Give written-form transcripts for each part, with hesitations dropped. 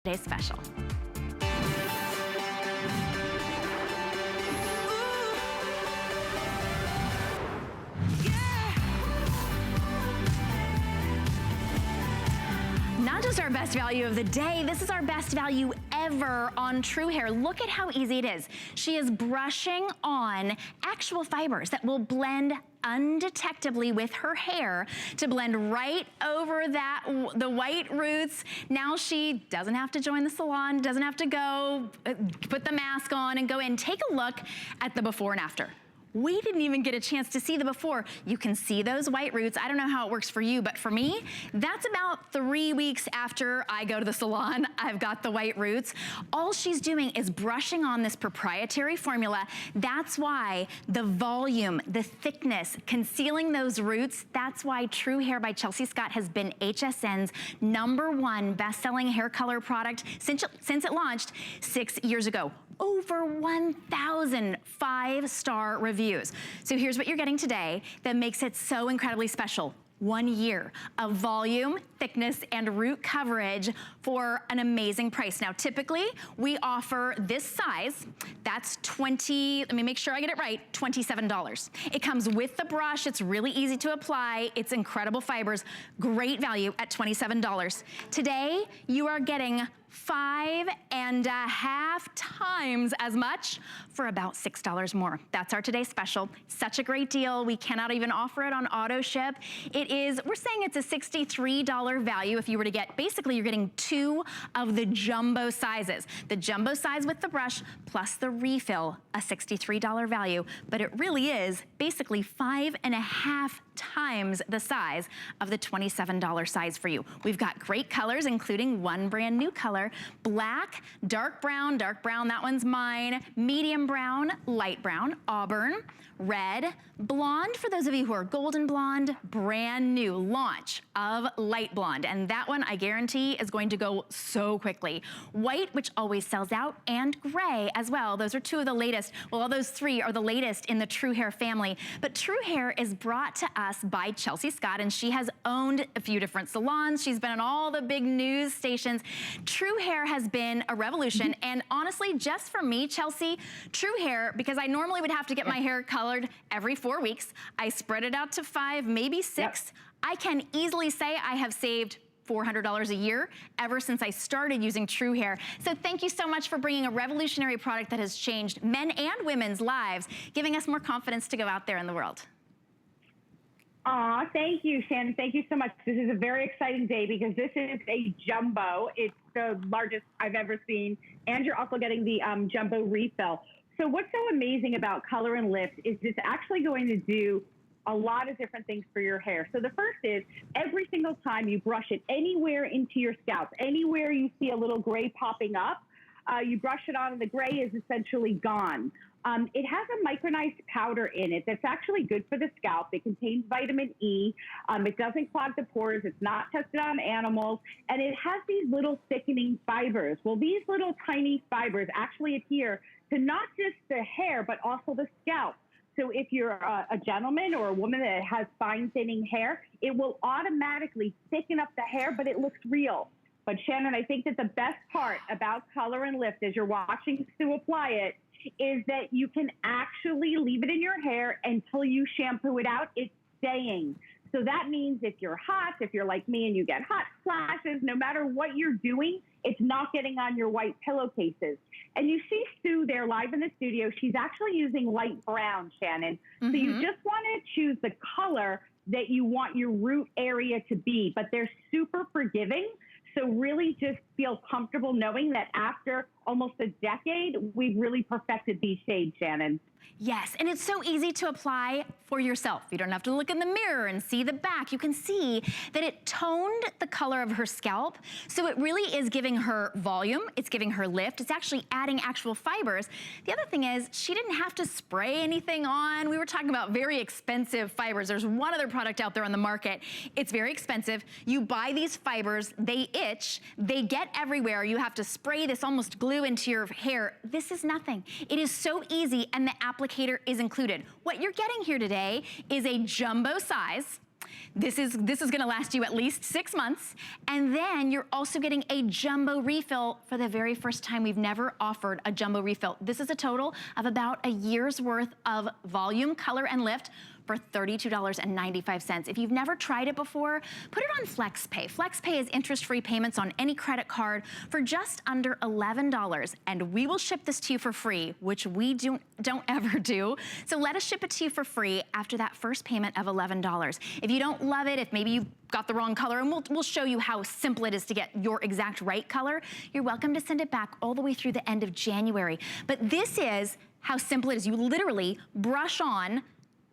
Today's special. Not just our best value of the day, this is our best value ever on TRUHAIR. Look at how easy it is. She is brushing on actual fibers that will blend undetectably with her hair to blend right over the white roots. Now she doesn't have to join the salon, doesn't have to go put the mask on and go in. Take a look at the before and after. We didn't even get a chance to see the before. You can see those white roots. I don't know how it works for you, but for me, that's about 3 weeks after I go to the salon. I've got the white roots. All she's doing is brushing on this proprietary formula. That's why the volume, the thickness, concealing those roots, that's why TRUHAIR by Chelsea Scott has been HSN's #1 best-selling hair color product since it launched 6 years ago. Over 1,000 5-star reviews. So here's what you're getting today that makes it so incredibly special. 1 year of volume, thickness, and root coverage for an amazing price. Now, typically, we offer this size. That's let me make sure I get it right, $27. It comes with the brush. It's really easy to apply. It's incredible fibers. Great value at $27. Today, you are getting 5.5 times as much for about $6 more. That's our today's special. Such a great deal. We cannot even offer it on auto ship. We're saying it's a $63 value if you were to get, basically you're getting 2 of the jumbo sizes. The jumbo size with the brush plus the refill, a $63 value. But it really is basically 5.5 times the size of the $27 size for you. We've got great colors, including one brand new color, black, dark brown, that one's mine, medium brown, light brown, auburn, red, blonde, for those of you who are golden blonde, brand new launch of light blonde. And that one, I guarantee, is going to go so quickly. White, which always sells out, and gray as well. Those are 2 of the latest. Well, all those 3 are the latest in the TRUHAIR family. But TRUHAIR is brought to us by Chelsea Scott, and she has owned a few different salons. She's been on all the big news stations. TRUHAIR has been a revolution, and honestly, just for me, Chelsea, TRUHAIR, because I normally would have to get my hair colored every 4 weeks. I spread it out to 5, maybe 6. Yep. I can easily say I have saved $400 a year ever since I started using TRUHAIR. So thank you so much for bringing a revolutionary product that has changed men and women's lives, giving us more confidence to go out there in the world. Aw, thank you, Shannon. Thank you so much. This is a very exciting day because this is a jumbo. It's the largest I've ever seen. And you're also getting the jumbo refill. So what's so amazing about Color and Lift is it's actually going to do a lot of different things for your hair. So the first is every single time you brush it anywhere into your scalp, anywhere you see a little gray popping up, you brush it on and the gray is essentially gone. It has a micronized powder in it that's actually good for the scalp. It contains vitamin E. It doesn't clog the pores. It's not tested on animals. And it has these little thickening fibers. Well, these little tiny fibers actually adhere to not just the hair, but also the scalp. So if you're a gentleman or a woman that has fine thinning hair, it will automatically thicken up the hair, but it looks real. But Shannon, I think that the best part about Color and Lift as you're watching Sue apply it is that you can actually leave it in your hair until you shampoo it out. It's staying. So that means if you're hot, if you're like me and you get hot flashes, no matter what you're doing, it's not getting on your white pillowcases. And you see Sue there live in the studio. She's actually using light brown, Shannon. So you just want to choose the color that you want your root area to be, but they're super forgiving. So really just feel comfortable knowing that after almost a decade, we've really perfected these shades, Shannon. Yes, and it's so easy to apply for yourself. You don't have to look in the mirror and see the back. You can see that it toned the color of her scalp. So it really is giving her volume. It's giving her lift. It's actually adding actual fibers. The other thing is she didn't have to spray anything on. We were talking about very expensive fibers. There's one other product out there on the market. It's very expensive. You buy these fibers, they itch, they get everywhere. You have to spray this almost glue into your hair. This is nothing. It is so easy, and the applicator is included. What you're getting here today is a jumbo size. This is gonna last you at least 6 months. And then you're also getting a jumbo refill for the very first time. We've never offered a jumbo refill. This is a total of about a year's worth of volume, color, and lift for $32.95. If you've never tried it before, put it on FlexPay. FlexPay is interest-free payments on any credit card for just under $11, and we will ship this to you for free, which we don't ever do. So let us ship it to you for free after that first payment of $11. If you don't love it, if maybe you got the wrong color, and we'll show you how simple it is to get your exact right color, you're welcome to send it back all the way through the end of January. But this is how simple it is. You literally brush on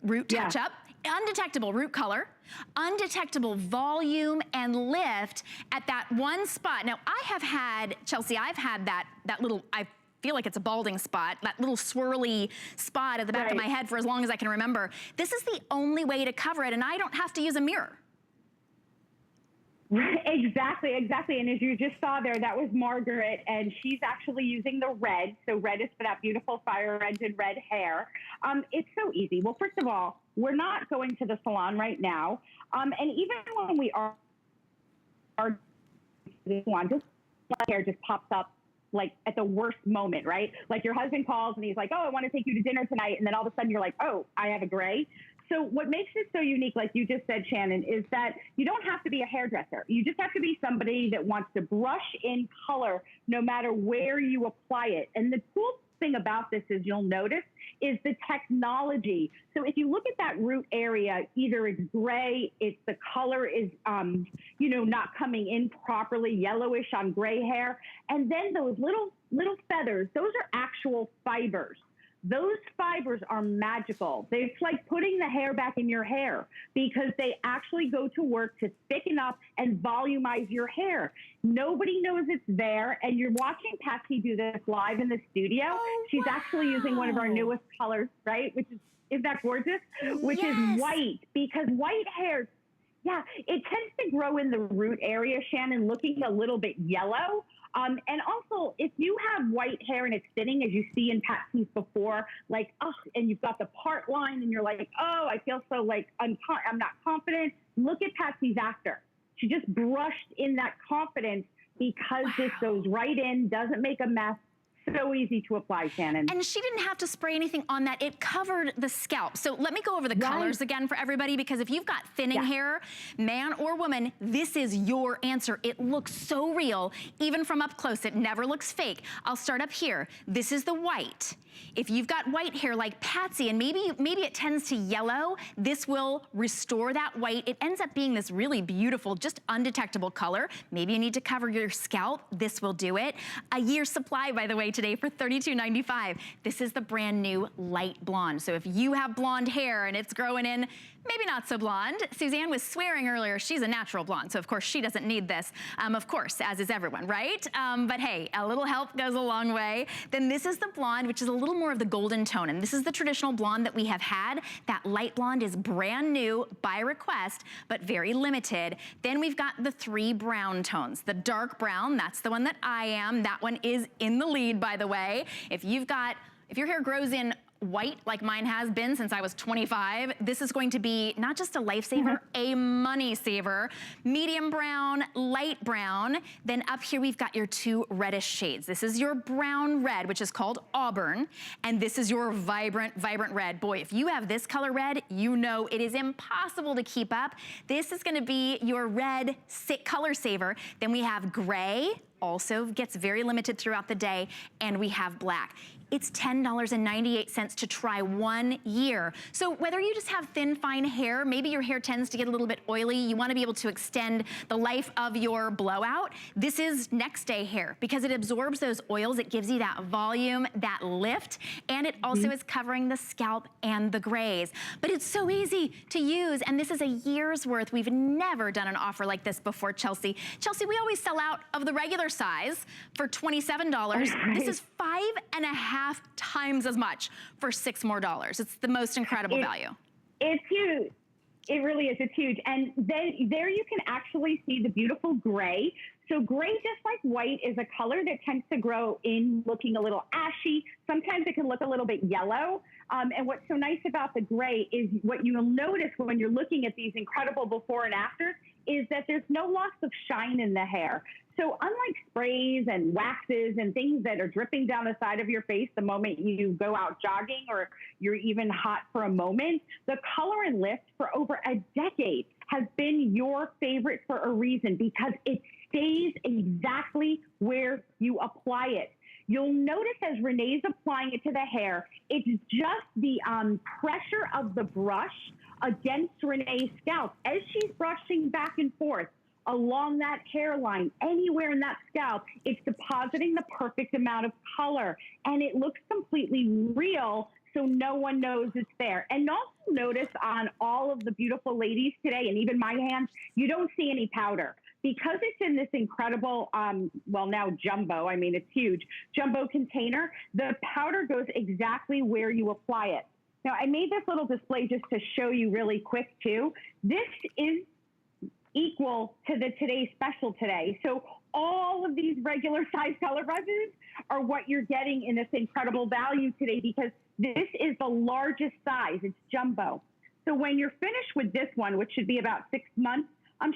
root touch-up, undetectable root color, undetectable volume and lift at that one spot. Now, I have had, Chelsea, I've had that little, I feel like it's a balding spot, that little swirly spot at the back of my head for as long as I can remember. This is the only way to cover it, and I don't have to use a mirror. Exactly. And as you just saw there, that was Margaret, and she's actually using the red. So red is for that beautiful fire engine red hair. It's so easy. Well, first of all, we're not going to the salon right now. And even when we are this one, just hair just pops up like at the worst moment, right? Like your husband calls and he's like, oh, I want to take you to dinner tonight. And then all of a sudden you're like, oh, I have a gray. So what makes it so unique, like you just said, Shannon, is that you don't have to be a hairdresser. You just have to be somebody that wants to brush in color no matter where you apply it. And the cool thing about this is you'll notice is the technology. So if you look at that root area, either it's gray, it's the color is, not coming in properly, yellowish on gray hair. And then those little feathers, those are actual fibers. Those fibers are magical. It's like putting the hair back in your hair because they actually go to work to thicken up and volumize your hair. Nobody knows it's there, and you're watching Patsy do this live in the studio. Oh, she's actually using one of our newest colors, right? Which is that gorgeous? Which is white, because white hair, it tends to grow in the root area, Shannon, looking a little bit yellow. And also, if you have white hair and it's thinning, as you see in Patsy's before, like, and you've got the part line and you're like, oh, I feel so like I'm not confident. Look at Patsy's after. She just brushed in that confidence because this goes right in, doesn't make a mess. So easy to apply, Shannon. And she didn't have to spray anything on that. It covered the scalp. So let me go over the colors again for everybody, because if you've got thinning hair, man or woman, this is your answer. It looks so real, even from up close. It never looks fake. I'll start up here. This is the white. If you've got white hair like Patsy, and maybe it tends to yellow, this will restore that white. It ends up being this really beautiful, just undetectable color. Maybe you need to cover your scalp. This will do it. A year's supply, by the way, today for $32.95. This is the brand new light blonde. So if you have blonde hair and it's growing in, maybe not so blonde. Suzanne was swearing earlier, she's a natural blonde, so of course she doesn't need this. Of course, as is everyone, right? But hey, a little help goes a long way. Then this is the blonde, which is a little more of the golden tone, and this is the traditional blonde that we have had. That light blonde is brand new by request, but very limited. Then we've got the 3 brown tones. The dark brown, that's the one that I am. That one is in the lead, by the way. If your hair grows in white like mine has been since I was 25, this is going to be not just a lifesaver, a money saver. Medium brown, light brown. Then up here we've got your 2 reddish shades. This is your brown red, which is called Auburn, and this is your vibrant red. Boy, if you have this color red, you know it is impossible to keep up. This is gonna be your red color saver. Then we have gray, also gets very limited throughout the day, and we have black. It's $10.98 to try 1 year. So whether you just have thin, fine hair, maybe your hair tends to get a little bit oily, you wanna be able to extend the life of your blowout, this is next day hair because it absorbs those oils, it gives you that volume, that lift, and it also is covering the scalp and the grays. But it's so easy to use, and this is a year's worth. We've never done an offer like this before, Chelsea. Chelsea, we always sell out of the regular size for $27. This is 5.5 times as much for $6 more. It's the most incredible value. It's huge. It really is. It's huge. And then there you can actually see the beautiful gray. So gray, just like white, is a color that tends to grow in looking a little ashy. Sometimes it can look a little bit yellow. And what's so nice about the gray is what you'll notice when you're looking at these incredible before and afters is that there's no loss of shine in the hair. So unlike sprays and waxes and things that are dripping down the side of your face the moment you go out jogging or you're even hot for a moment, the Color and Lift for over a decade has been your favorite for a reason, because it stays exactly where you apply it. You'll notice as Renee's applying it to the hair, it's just the pressure of the brush against Renee's scalp as she's brushing back and forth along that hairline, anywhere in that scalp. It's depositing the perfect amount of color, and it looks completely real, so no one knows it's there. And also notice on all of the beautiful ladies today, and even my hands, you don't see any powder. Because it's in this incredible, well, now jumbo, I mean, it's huge, jumbo container, the powder goes exactly where you apply it. Now, I made this little display just to show you really quick, too. This is equal to the today's special today. So all of these regular size color brushes are what you're getting in this incredible value today, because this is the largest size. It's jumbo. So when you're finished with this one, which should be about 6 months,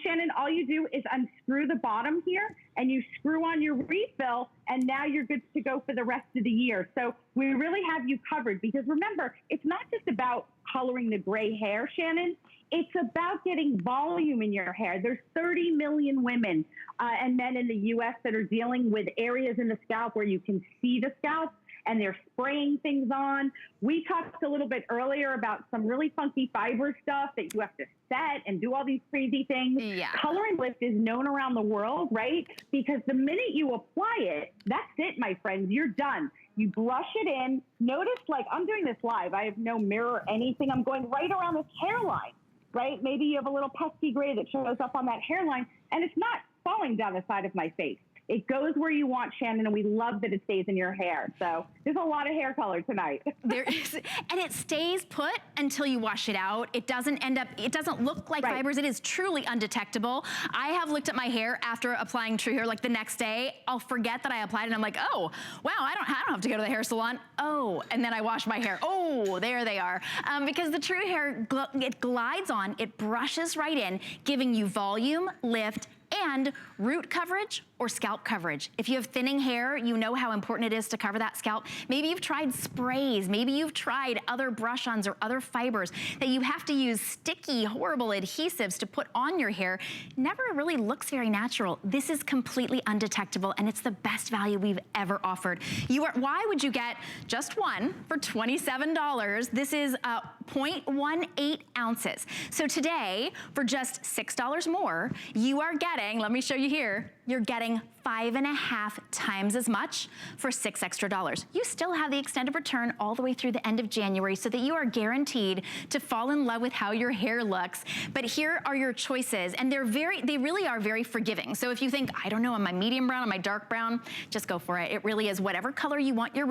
Shannon, all you do is unscrew the bottom here and you screw on your refill, and now you're good to go for the rest of the year. So we really have you covered, because remember, it's not just about coloring the gray hair, Shannon. It's about getting volume in your hair. There's 30 million women and men in the U.S. that are dealing with areas in the scalp where you can see the scalp, and they're spraying things on. We talked a little bit earlier about some really funky fiber stuff that you have to set and do all these crazy things. Yeah. Color and Lift is known around the world, right? Because the minute you apply it, that's it, my friends, you're done. You brush it in. Notice, like, I'm doing this live. I have no mirror or anything. I'm going right around this hairline, right? Maybe you have a little pesky gray that shows up on that hairline, and it's not falling down the side of my face. It goes where you want, Shannon, and we love that it stays in your hair. So there's a lot of hair color tonight. There is, and it stays put until you wash it out. It doesn't end up, it doesn't look like fibers. It is truly undetectable. I have looked at my hair after applying TRUHAIR, like the next day, I'll forget that I applied it, and I'm like, oh, wow, I don't have to go to the hair salon. Oh, and then I wash my hair. Oh, there they are. Because the TRUHAIR, it glides on, it brushes right in, giving you volume, lift, and root coverage or scalp coverage. If you have thinning hair, you know how important it is to cover that scalp. Maybe you've tried sprays, maybe you've tried other brush-ons or other fibers that you have to use sticky, horrible adhesives to put on your hair. Never really looks very natural. This is completely undetectable, and it's the best value we've ever offered. Why would you get just one for $27? This is 0.18 ounces. So today, for just $6 more, you are getting, let me show you here, you're getting 5.5 times as much for $6 extra. You still have the extended return all the way through the end of January, so that you are guaranteed to fall in love with how your hair looks. But here are your choices, and they really are very forgiving. So if you think, I don't know, am I medium brown, am I dark brown? Just go for it. It really is whatever color you want your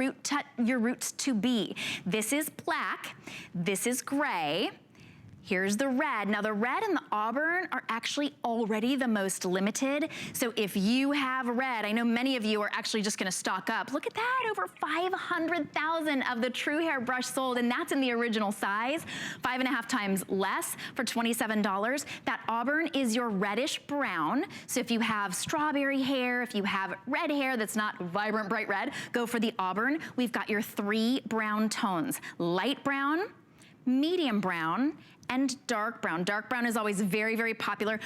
roots to be. This is black, this is gray. Here's the red. Now the red and the auburn are actually already the most limited. So if you have red, I know many of you are actually just gonna stock up. Look at that, over 500,000 of the TRUHAIR brush sold, and that's in the original size, 5.5 times less for $27. That auburn is your reddish brown. So if you have strawberry hair, if you have red hair that's not vibrant, bright red, go for the auburn. We've got your 3 brown tones: light brown, medium brown, and dark brown. Dark brown is always very, very popular.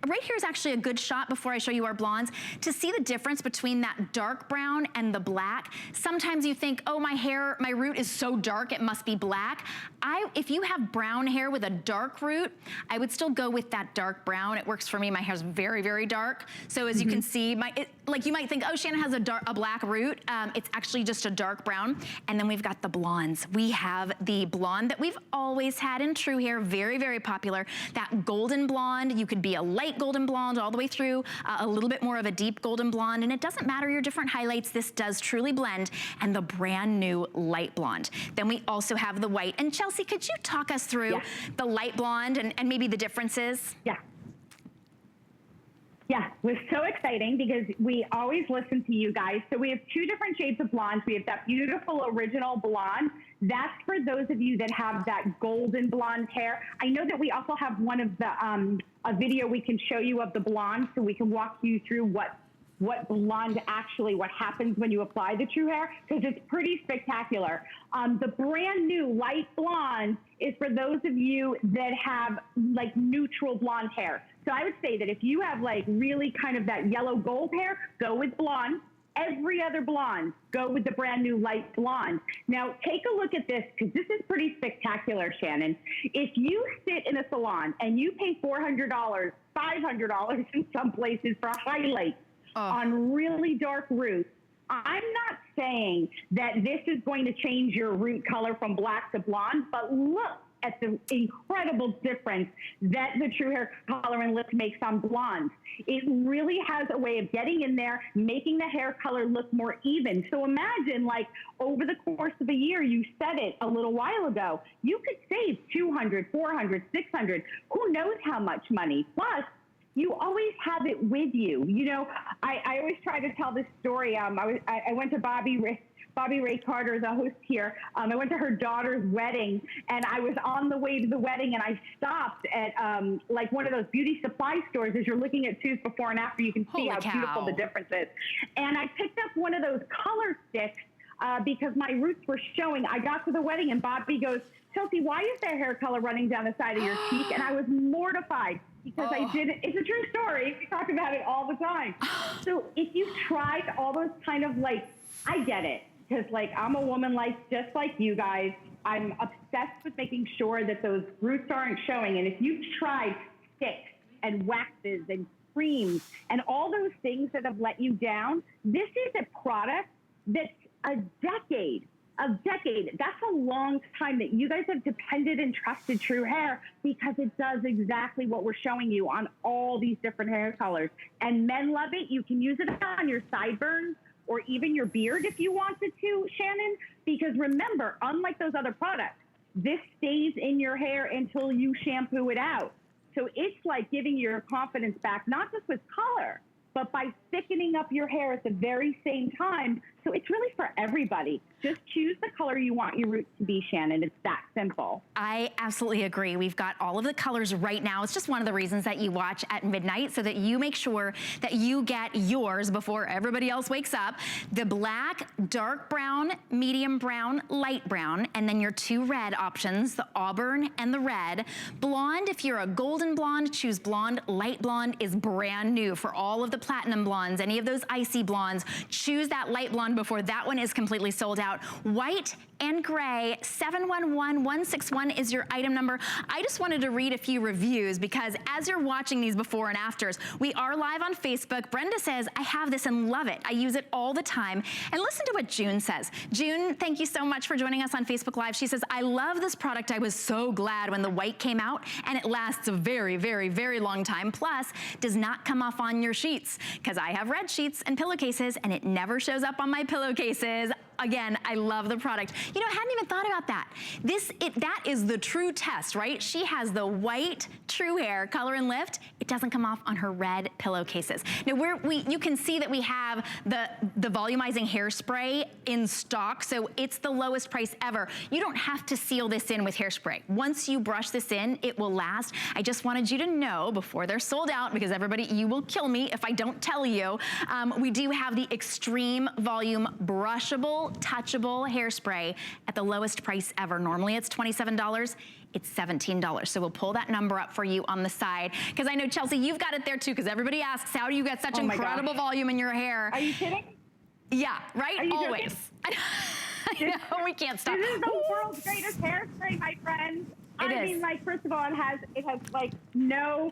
Right here is actually a good shot before I show you our blondes to see the difference between that dark brown and the black. Sometimes you think, oh, my root is so dark, it must be black. If you have brown hair with a dark root, I would still go with that dark brown. It works for me. My hair's very, very dark. So as you can see, like you might think, oh, Shannon has a black root. It's actually just a dark brown. And then we've got the blondes. We have the blonde that we've always had in TRUHAIR, very, very popular. That golden blonde, you could be a light golden blonde all the way through, a little bit more of a deep golden blonde, and it doesn't matter your different highlights, this does truly blend, and the brand new light blonde. Then we also have the white. And Chelsea, could you talk us through the light blonde and maybe the differences? Yeah. Yeah, it was so exciting because we always listen to you guys. So we have two different shades of blondes. We have that beautiful original blonde. That's for those of you that have that golden blonde hair. I know that we also have one of the, a video we can show you of the blonde, so we can walk you through what blonde actually, what happens when you apply the TRUHAIR, because it's pretty spectacular. The brand new light blonde is for those of you that have like neutral blonde hair. So I would say that if you have like really kind of that yellow gold hair, go with blonde. Every other blonde, go with the brand new light blonde. Now take a look at this, because this is pretty spectacular, Shannon. If you sit in a salon and you pay $400, $500 in some places for highlights, on really dark roots, I'm not saying that this is going to change your root color from black to blonde, but look at the incredible difference that the TRUHAIR color and lift makes on blondes. It really has a way of getting in there, making the hair color look more even. So imagine, like, over the course of a year, you said it a little while ago, you could save $200, $400, $600, who knows how much money. Plus, you always have it with you. You know, I always try to tell this story. I went to Bobby Ray Carter, the host here. I went to her daughter's wedding, and I was on the way to the wedding, and I stopped at like one of those beauty supply stores. As you're looking at Sue's before and after, you can see how beautiful the difference is. And I picked up one of those color sticks because my roots were showing. I got to the wedding, and Bobby goes, "Chelsea, why is there hair color running down the side of your cheek?" And I was mortified, because I didn't. It's a true story. We talk about it all the time. So if you tried all those kind of like, I get it, because like I'm a woman like just like you guys. I'm obsessed with making sure that those roots aren't showing. And if you've tried sticks and waxes and creams and all those things that have let you down, this is a product that's a decade. That's a long time that you guys have depended and trusted TRUHAIR, because it does exactly what we're showing you on all these different hair colors. And men love it. You can use it on your sideburns or even your beard if you wanted to, Shannon, because remember, unlike those other products, this stays in your hair until you shampoo it out. So it's like giving your confidence back, not just with color, but by thickening up your hair at the very same time. So it's really for everybody. Just choose the color you want your roots to be, Shannon. It's that simple. I absolutely agree. We've got all of the colors right now. It's just one of the reasons that you watch at midnight, so that you make sure that you get yours before everybody else wakes up. The black, dark brown, medium brown, light brown, and then your two red options, the auburn and the red. Blonde, if you're a golden blonde, choose blonde. Light blonde is brand new for all of the platinum blondes, any of those icy blondes. Choose that light blonde before that one is completely sold out. White and gray, 711161 is your item number. I just wanted to read a few reviews, because as you're watching these before and afters, we are live on Facebook. Brenda says, I have this and love it. I use it all the time. And listen to what June says. June, thank you so much for joining us on Facebook Live. She says, I love this product. I was so glad when the white came out, and it lasts a very, very, very long time. Plus, does not come off on your sheets, because I have red sheets and pillowcases, and it never shows up on my pillowcases. Again, I love the product. You know, I hadn't even thought about that. That is the true test, right? She has the white TRUHAIR color and lift. It doesn't come off on her red pillowcases. Now, you can see that we have the volumizing hairspray in stock, so it's the lowest price ever. You don't have to seal this in with hairspray. Once you brush this in, it will last. I just wanted you to know before they're sold out, because everybody, you will kill me if I don't tell you, we do have the extreme volume brushable, touchable hairspray at the lowest price ever. Normally it's $27. It's $17. So we'll pull that number up for you on the side, because I know, Chelsea, you've got it there too, because everybody asks, how do you get such incredible volume in your hair? Are you kidding? Yeah, right? Are you always. I know, we can't stop. This is the world's greatest hairspray, my friends. I mean, like, first of all, it has like no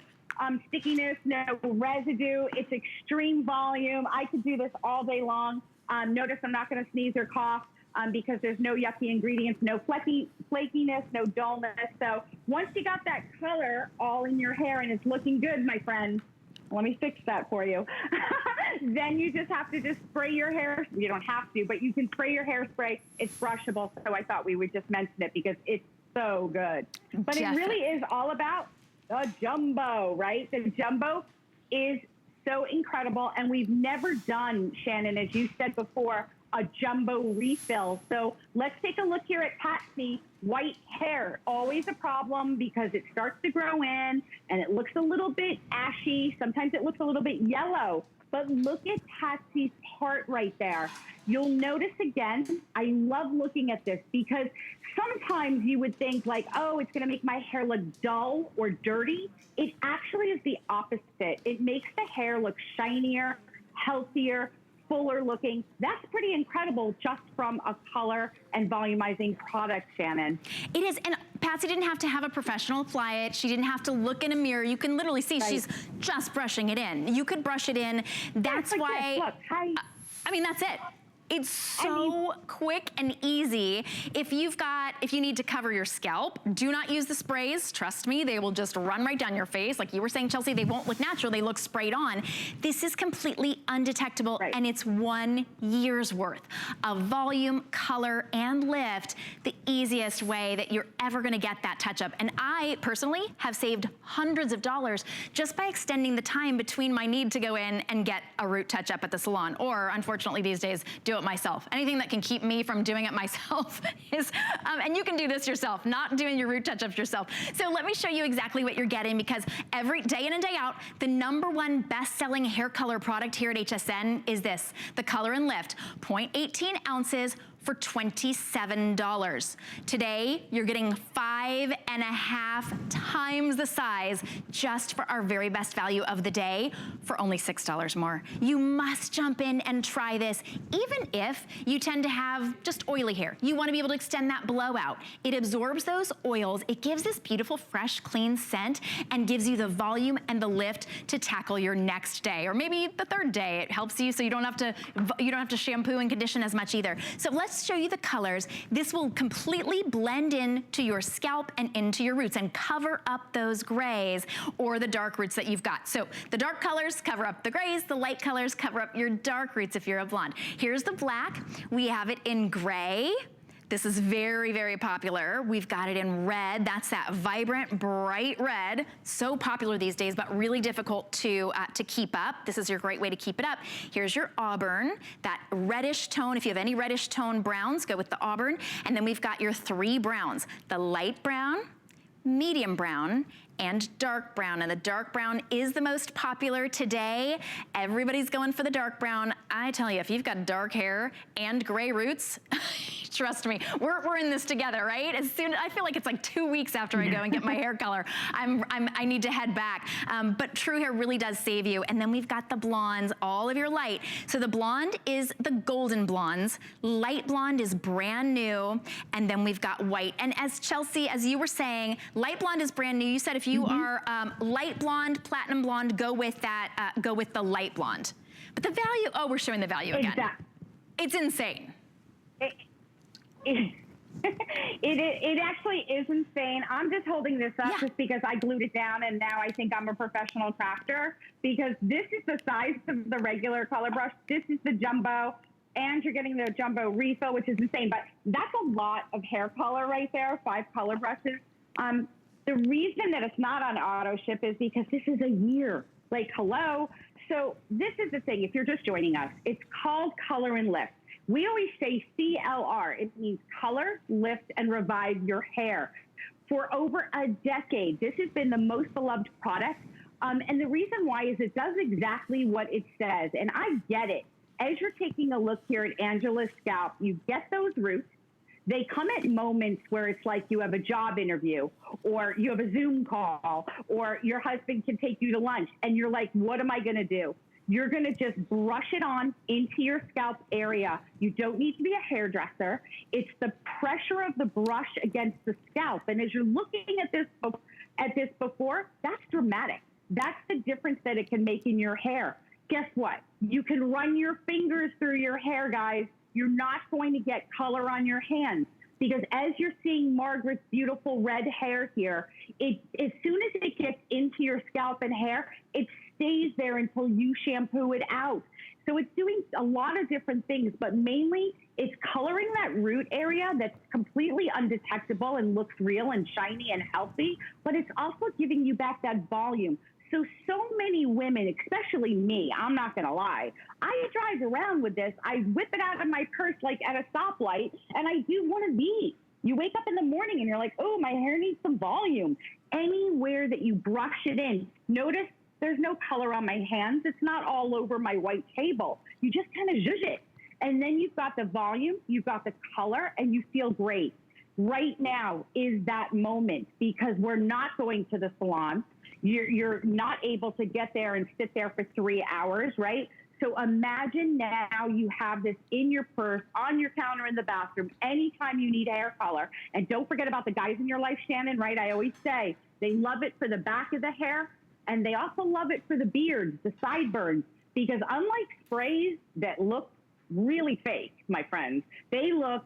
stickiness, no residue. It's extreme volume. I could do this all day long. Notice I'm not going to sneeze or cough because there's no yucky ingredients, no flakiness, no dullness. So once you got that color all in your hair and it's looking good, my friend, let me fix that for you. Then you just have to just spray your hair. You don't have to, but you can spray your hairspray. It's brushable. So I thought we would just mention it because it's so good. But It really is all about the jumbo, right? The jumbo is so incredible. And we've never done, Shannon, as you said before, a jumbo refill. So let's take a look here at Patsy. White hair, always a problem because it starts to grow in and it looks a little bit ashy. Sometimes it looks a little bit yellow. But look at Patsy's part right there. You'll notice again, I love looking at this because sometimes you would think like, oh, it's gonna make my hair look dull or dirty. It actually is the opposite. It makes the hair look shinier, healthier, fuller looking. That's pretty incredible just from a color and volumizing product, Shannon. It is, and Patsy didn't have to have a professional apply it. She didn't have to look in a mirror. You can literally see she's just brushing it in. You could brush it in. That's like why, look, I mean, that's it. It's so quick and easy. If you need to cover your scalp, do not use the sprays. Trust me, they will just run right down your face. Like you were saying, Chelsea, they won't look natural, they look sprayed on. This is completely undetectable, and it's 1 year's worth of volume, color, and lift, the easiest way that you're ever gonna get that touch up. And I personally have saved hundreds of dollars just by extending the time between my need to go in and get a root touch up at the salon, or unfortunately these days, do it myself. Anything that can keep me from doing it myself is, and you can do this yourself, not doing your root touch-ups yourself. So let me show you exactly what you're getting, because every day in and day out, the #1 best-selling hair color product here at HSN is this, the Color and Lift, 0.18 ounces, for $27. Today, you're getting 5.5 times the size just for our very best value of the day for only $6 more. You must jump in and try this, even if you tend to have just oily hair. You wanna be able to extend that blowout. It absorbs those oils, it gives this beautiful, fresh, clean scent, and gives you the volume and the lift to tackle your next day, or maybe the third day. It helps you so you don't have to shampoo and condition as much either. So let's show you the colors. This will completely blend in to your scalp and into your roots and cover up those grays or the dark roots that you've got. So the dark colors cover up the grays, the light colors cover up your dark roots if you're a blonde. Here's the black. We have it in gray. This is very, very popular. We've got it in red. That's that vibrant, bright red. So popular these days, but really difficult to keep up. This is your great way to keep it up. Here's your auburn, that reddish tone. If you have any reddish tone browns, go with the auburn. And then we've got your 3 browns, the light brown, medium brown, and dark brown. And the dark brown is the most popular today. Everybody's going for the dark brown. I tell you, if you've got dark hair and gray roots, trust me, we're in this together, right? As soon, I feel like it's like 2 weeks after I go and get my hair color, I need to head back. But TRUHAIR really does save you. And then we've got the blondes, all of your light. So the blonde is the golden blondes. Light blonde is brand new. And then we've got white. And as Chelsea, as you were saying, light blonde is brand new. You said if you are light blonde, platinum blonde, go with that, go with the light blonde. But the value, oh, we're showing the value again. It's insane. It actually is insane. I'm just holding this up just because I glued it down, and now I think I'm a professional crafter, because this is the size of the regular color brush. This is the jumbo, and you're getting the jumbo refill, which is insane. But that's a lot of hair color right there, 5 color brushes. The reason that it's not on auto ship is because this is a year. Like, hello. So this is the thing. If you're just joining us, it's called Color and Lift. We always say CLR. It means color, lift, and revive your hair. For over a decade, this has been the most beloved product. And the reason why is it does exactly what it says. And I get it. As you're taking a look here at Angela's scalp, you get those roots. They come at moments where it's like you have a job interview, or you have a Zoom call, or your husband can take you to lunch, and you're like, what am I gonna do? You're gonna just brush it on into your scalp area. You don't need to be a hairdresser. It's the pressure of the brush against the scalp. And as you're looking at this before, that's dramatic. That's the difference that it can make in your hair. Guess what? You can run your fingers through your hair, guys. You're not going to get color on your hands, because as you're seeing Margaret's beautiful red hair here, as soon as it gets into your scalp and hair, it stays there until you shampoo it out. So it's doing a lot of different things, but mainly it's coloring that root area that's completely undetectable and looks real and shiny and healthy, but it's also giving you back that volume. So many women, especially me, I'm not going to lie, I drive around with this. I whip it out of my purse like at a stoplight, and I do one of these. You wake up in the morning and you're like, oh, my hair needs some volume. Anywhere that you brush it in, notice there's no color on my hands. It's not all over my white table. You just kind of zhuzh it. And then you've got the volume, you've got the color, and you feel great. Right now is that moment, because we're not going to the salon. You're not able to get there and sit there for 3 hours, right? So imagine now you have this in your purse, on your counter in the bathroom, anytime you need hair color. And don't forget about the guys in your life, Shannon, right? I always say they love it for the back of the hair, and they also love it for the beards, the sideburns, because unlike sprays that look really fake, my friends, they look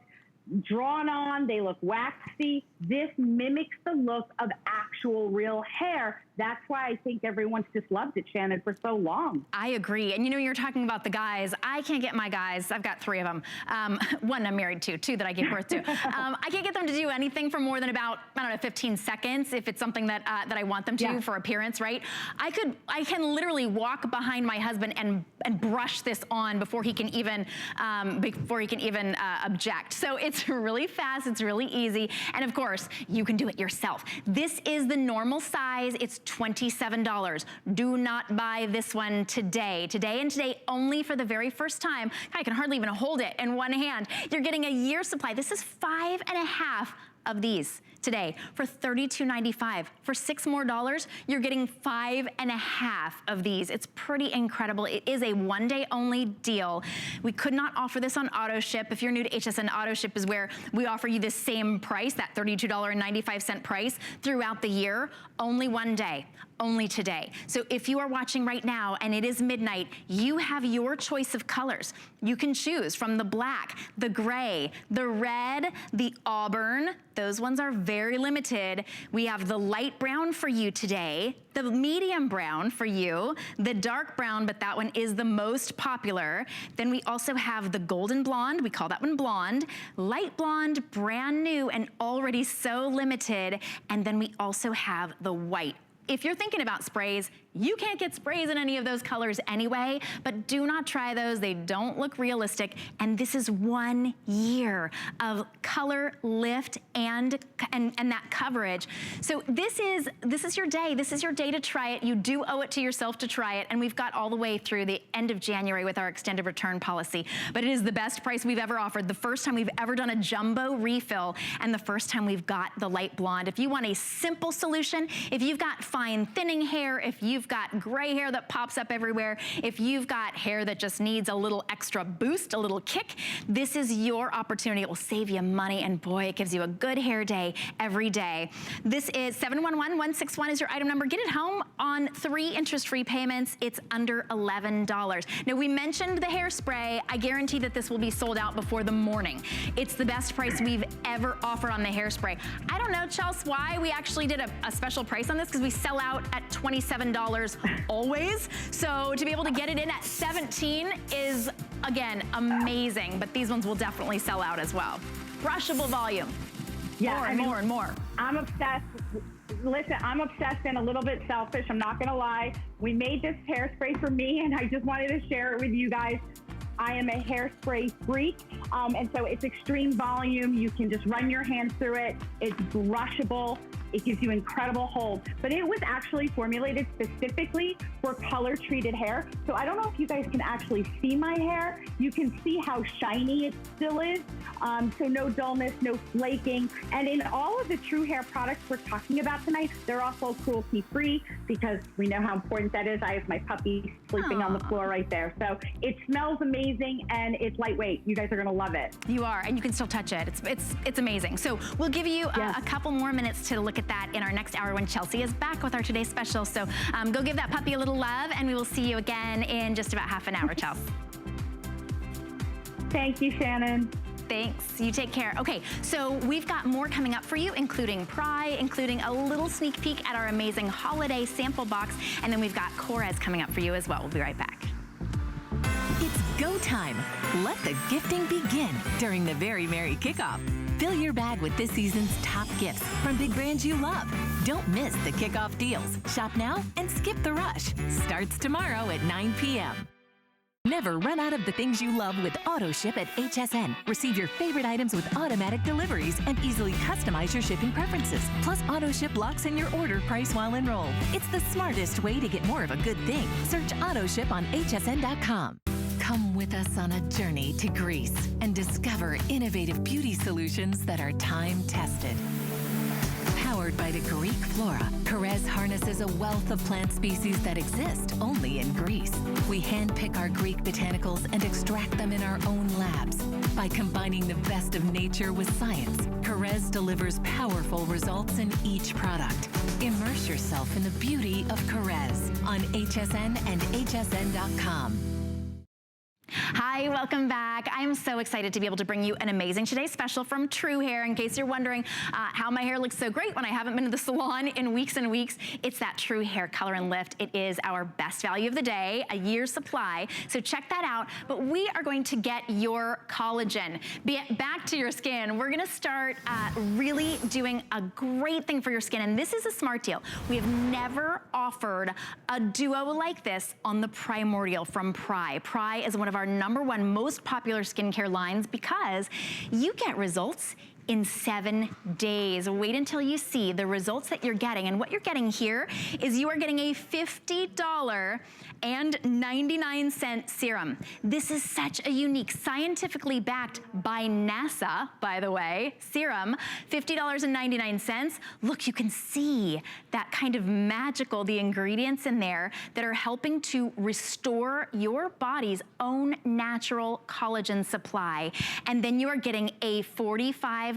drawn on, they look waxy. This mimics the look of actual real hair. That's why I think everyone's just loved it, Shannon, for so long. I agree. And you know, you're talking about the guys. I can't get my guys, I've got 3 of them. One I'm married to, 2 that I gave birth to. I can't get them to do anything for more than about, I don't know, 15 seconds if it's something that that I want them to for appearance, right? I can literally walk behind my husband and brush this on before he can even object. So it's really fast, it's really easy. And of course, you can do it yourself. This is the normal size. It's $27. Do not buy this one today. Today and today only for the very first time. I can hardly even hold it in one hand. You're getting a year's supply. This is 5.5 of these today for $32.95. For $6 more, you're getting 5.5 of these. It's pretty incredible. It is a one-day only deal. We could not offer this on auto ship. If you're new to HSN, auto ship is where we offer you this same price, that $32.95 price throughout the year. Only one day, only today. So if you are watching right now and it is midnight, you have your choice of colors. You can choose from the black, the gray, the red, the auburn. Those ones are very limited. We have the light brown for you today, the medium brown for you, the dark brown, but that one is the most popular. Then we also have the golden blonde, we call that one blonde, light blonde, brand new and already so limited. And then we also have the white. If you're thinking about sprays, you can't get sprays in any of those colors anyway, but do not try those. They don't look realistic. And this is 1 year of color lift and that coverage. So this is your day. This is your day to try it. You do owe it to yourself to try it. And we've got all the way through the end of January with our extended return policy. But it is the best price we've ever offered. The first time we've ever done a jumbo refill, and the first time we've got the light blonde. If you want a simple solution, if you've got fine thinning hair, if you've got gray hair that pops up everywhere, if you've got hair that just needs a little extra boost, a little kick, this is your opportunity. It will save you money, and boy, it gives you a good hair day every day. This is 711161 is your item number. Get it home on 3 interest-free payments. It's under $11. Now, we mentioned the hairspray. I guarantee that this will be sold out before the morning. It's the best price we've ever offered on the hairspray. I don't know, Chelsea, why we actually did a special price on this, because we sell out at $27 always. So to be able to get it in at $17 is, again, amazing. But these ones will definitely sell out as well. Brushable volume. Yeah, more and more and more. I'm obsessed. Listen, I'm obsessed and a little bit selfish. I'm not going to lie. We made this hairspray for me, and I just wanted to share it with you guys. I am a hairspray freak, and so it's extreme volume. You can just run your hands through it. It's brushable. It gives you incredible hold, but it was actually formulated specifically for color-treated hair. So I don't know if you guys can actually see my hair. You can see how shiny it still is. So no dullness, no flaking. And in all of the TRUHAIR products we're talking about tonight, they're also cruelty-free, because we know how important that is. I have my puppy sleeping on the floor right there. So it smells amazing, and it's lightweight. You guys are gonna love it. You are, and you can still touch it. It's amazing. So we'll give you a couple more minutes to look at that in our next hour when Chelsea is back with our today's special. So go give that puppy a little love, and we will see you again in just about half an hour, Chelsea. Thank you, Shannon. Thanks, you take care. Okay, so we've got more coming up for you, including Pry, including a little sneak peek at our amazing holiday sample box, and then we've got Corez coming up for you as well. We'll be right back. It's go time. Let the gifting begin during the Very Merry Kickoff. Fill your bag with this season's top gifts from big brands you love. Don't miss the kickoff deals. Shop now and skip the rush. Starts tomorrow at 9 p.m. Never run out of the things you love with AutoShip at HSN. Receive your favorite items with automatic deliveries and easily customize your shipping preferences. Plus, AutoShip locks in your order price while enrolled. It's the smartest way to get more of a good thing. Search AutoShip on hsn.com. Come with us on a journey to Greece and discover innovative beauty solutions that are time-tested. Powered by the Greek flora, Carez harnesses a wealth of plant species that exist only in Greece. We handpick our Greek botanicals and extract them in our own labs. By combining the best of nature with science, Carez delivers powerful results in each product. Immerse yourself in the beauty of Carez on HSN and hsn.com. Hi, welcome back. I'm so excited to be able to bring you an amazing Today's Special from TRUHAIR. In case you're wondering how my hair looks so great when I haven't been to the salon in weeks and weeks, it's that TRUHAIR Color and Lift. It is our best value of the day, a year's supply. So check that out. But we are going to get your collagen back to your skin. We're gonna start really doing a great thing for your skin. And this is a smart deal. We have never offered a duo like this on the Primordial from Pry. Pry is one of our #1 most popular skincare lines because you get results in 7 days. Wait until you see the results that you're getting. And what you're getting here is you are getting a $50.99 serum. This is such a unique, scientifically backed by NASA, by the way, serum, $50.99. Look, you can see that kind of magical, the ingredients in there that are helping to restore your body's own natural collagen supply. And then you are getting a $45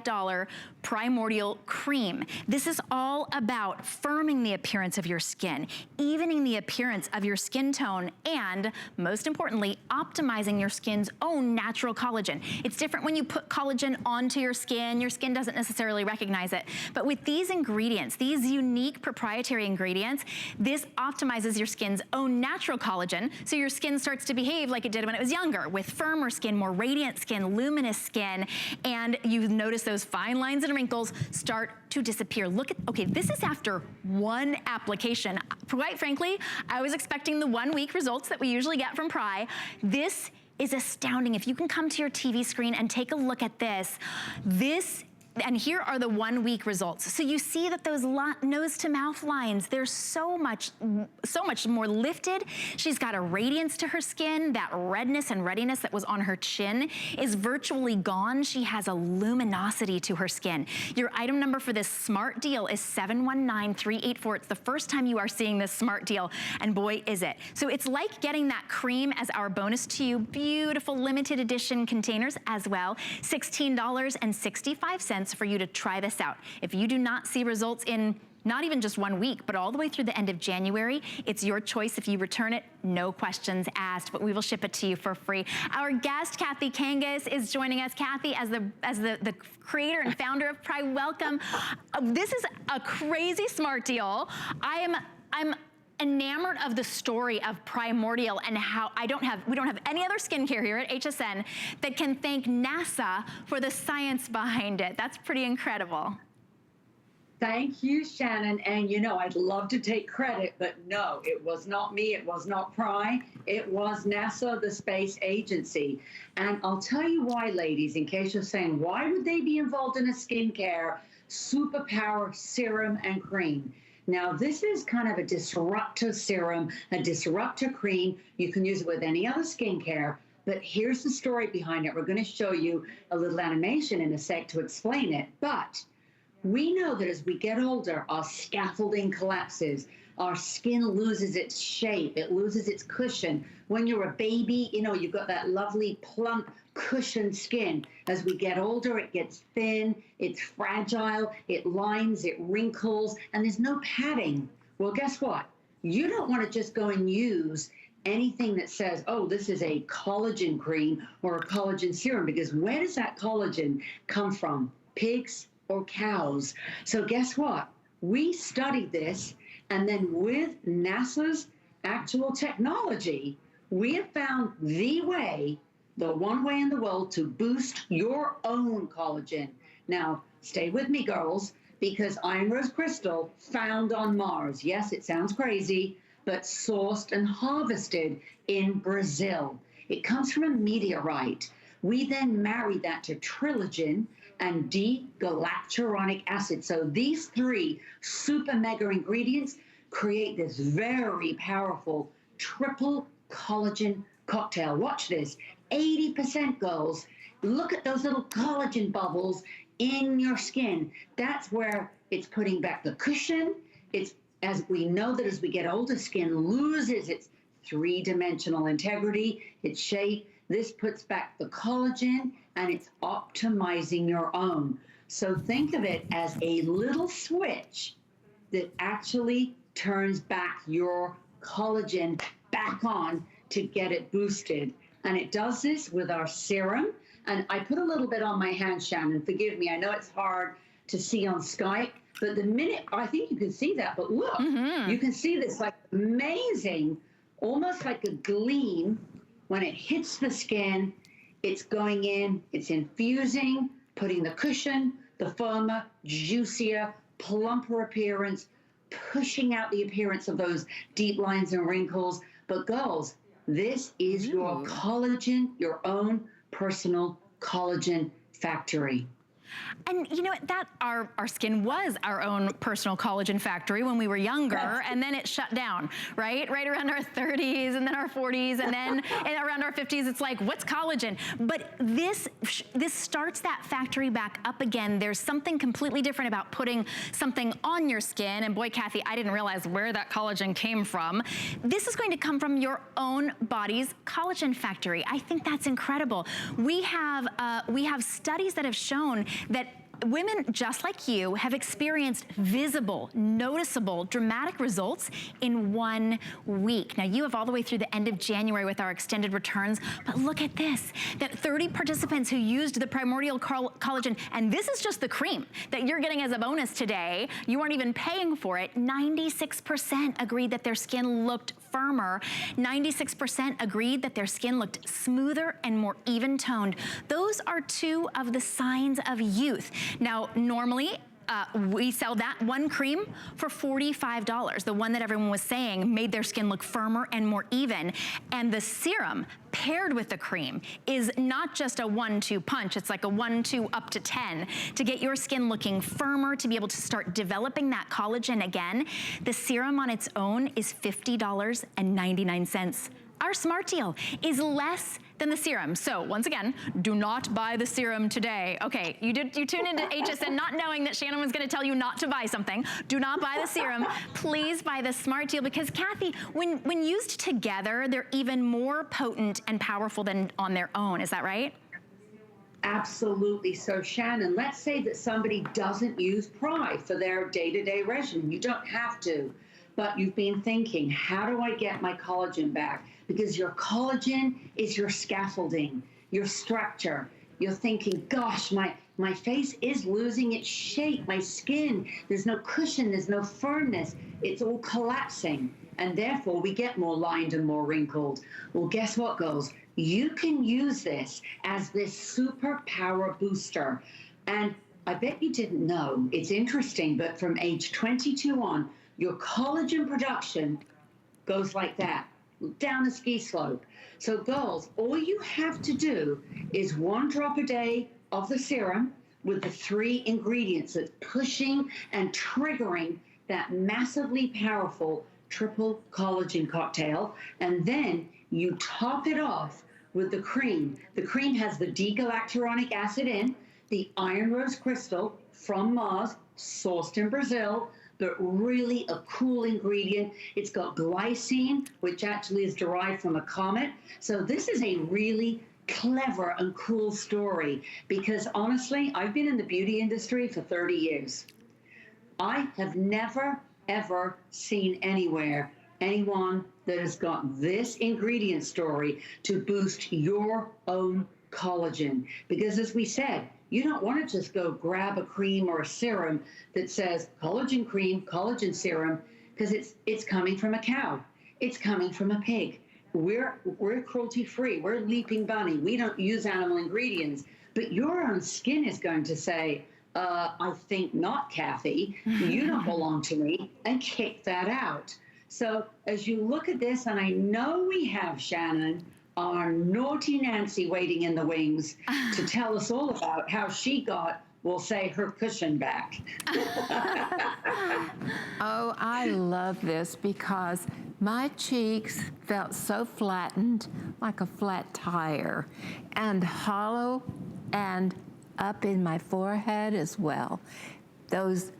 Primordial cream. This is all about firming the appearance of your skin, evening the appearance of your skin tone, and most importantly, optimizing your skin's own natural collagen. It's different when you put collagen onto your skin doesn't necessarily recognize it. But with these ingredients, these unique proprietary ingredients, this optimizes your skin's own natural collagen, so your skin starts to behave like it did when it was younger, with firmer skin, more radiant skin, luminous skin, and you notice those fine lines and wrinkles start to disappear. Look at, okay, this is after one application. Quite frankly, I was expecting the 1 week results that we usually get from Pry. This is astounding. If you can come to your TV screen and take a look at this, and here are the 1 week results. So you see that those nose to mouth lines, they're so much more lifted. She's got a radiance to her skin. That redness and readiness that was on her chin is virtually gone. She has a luminosity to her skin. Your item number for this smart deal is 719384. It's the first time you are seeing this smart deal, and boy, is it. So it's like getting that cream as our bonus to you. Beautiful limited edition containers as well. $16.65 for you to try this out. If you do not see results in not even just 1 week, but all the way through the end of January, it's your choice. If you return it, no questions asked, but we will ship it to you for free. Our guest, Kathy Kangas, is joining us. Kathy, as the creator and founder of Pry, welcome. This is a crazy smart deal. I'm enamored of the story of Primordial and how we don't have any other skincare here at HSN that can thank NASA for the science behind it. That's pretty incredible. Thank you, Shannon. And you know, I'd love to take credit, but no, it was not me. It was not Pry. It was NASA, the space agency. And I'll tell you why, ladies, in case you're saying, why would they be involved in a skincare superpower serum and cream? Now, this is kind of a disruptor serum, a disruptor cream. You can use it with any other skincare, but here's the story behind it. We're going to show you a little animation in a sec to explain it. But we know that as we get older, our scaffolding collapses. Our skin loses its shape. It loses its cushion. When you're a baby, you know, you've got that lovely, plump, cushioned skin. As we get older, it gets thin, it's fragile, it lines, it wrinkles, and there's no padding. Well, guess what? You don't want to just go and use anything that says, oh, this is a collagen cream or a collagen serum, because where does that collagen come from? Pigs or cows? So guess what? We studied this, and then with NASA's actual technology, we have found the one way in the world to boost your own collagen. Now, stay with me, girls, because iron rose crystal found on Mars. Yes, it sounds crazy, but sourced and harvested in Brazil. It comes from a meteorite. We then marry that to trilligen and D-galacturonic acid. So these three super mega ingredients create this very powerful triple collagen cocktail. Watch this, 80% girls. Look at those little collagen bubbles in your skin. That's where it's putting back the cushion. It's, as we know that as we get older, skin loses its three-dimensional integrity, its shape. This puts back the collagen and it's optimizing your own. So think of it as a little switch that actually turns back your collagen back on to get it boosted. And it does this with our serum. And I put a little bit on my hand, Shannon, forgive me. I know it's hard to see on Skype, but the minute, I think you can see that, but look, you can see this like amazing, almost like a gleam. When it hits the skin, it's going in, it's infusing, putting the cushion, the firmer, juicier, plumper appearance, pushing out the appearance of those deep lines and wrinkles. But girls, this is your collagen, your own personal collagen factory. And you know that our skin was our own personal collagen factory when we were younger, and then it shut down, right? Right around our 30s and then our 40s, and then around our 50s, it's like, what's collagen? But this starts that factory back up again. There's something completely different about putting something on your skin. And boy, Kathy, I didn't realize where that collagen came from. This is going to come from your own body's collagen factory. I think that's incredible. We have studies that have shown that women just like you have experienced visible, noticeable, dramatic results in 1 week. Now you have all the way through the end of January with our extended returns, but look at this, that 30 participants who used the primordial collagen, and this is just the cream that you're getting as a bonus today, you aren't even paying for it, 96% agreed that their skin looked firmer. 96% agreed that their skin looked smoother and more even toned. Those are two of the signs of youth. Now, normally, we sell that one cream for $45. The one that everyone was saying made their skin look firmer and more even. And the serum paired with the cream is not just a 1-2 punch, it's like a 1-2 up to 10 to get your skin looking firmer, to be able to start developing that collagen again. The serum on its own is $50.99. Our smart deal is less than the serum. So once again, do not buy the serum today. Okay, you tuned into HSN not knowing that Shannon was gonna tell you not to buy something. Do not buy the serum. Please buy the smart deal, because Kathy, when used together, they're even more potent and powerful than on their own. Is that right? Absolutely. So Shannon, let's say that somebody doesn't use Pry for their day-to-day regimen. You don't have to, but you've been thinking, how do I get my collagen back? Because your collagen is your scaffolding, your structure. You're thinking, gosh, my face is losing its shape, my skin, there's no cushion, there's no firmness, it's all collapsing. And therefore we get more lined and more wrinkled. Well, guess what, girls? You can use this as this super power booster. And I bet you didn't know, it's interesting, but from age 22 on, your collagen production goes like that, down a ski slope. So girls, all you have to do is 1 drop a day of the serum with the 3 ingredients that's pushing and triggering that massively powerful triple collagen cocktail. And then you top it off with the cream. The cream has the D-galacturonic acid in, the iron rose crystal from Mars, sourced in Brazil, but really a cool ingredient. It's got glycine, which actually is derived from a comet. So this is a really clever and cool story, because honestly, I've been in the beauty industry for 30 years. I have never, ever seen anywhere anyone that has got this ingredient story to boost your own collagen. Because as we said, you don't want to just go grab a cream or a serum that says collagen cream, collagen serum, because it's coming from a cow. It's coming from a pig. We're cruelty-free. We're Leaping Bunny. We don't use animal ingredients. But your own skin is going to say, I think not, Kathy. You don't belong to me, and kick that out. So as you look at this, and I know we have, Shannon, our naughty Nancy waiting in the wings to tell us all about how she got, we'll say, her cushion back. Oh, I love this because my cheeks felt so flattened, like a flat tire, and hollow and up in my forehead as well. Those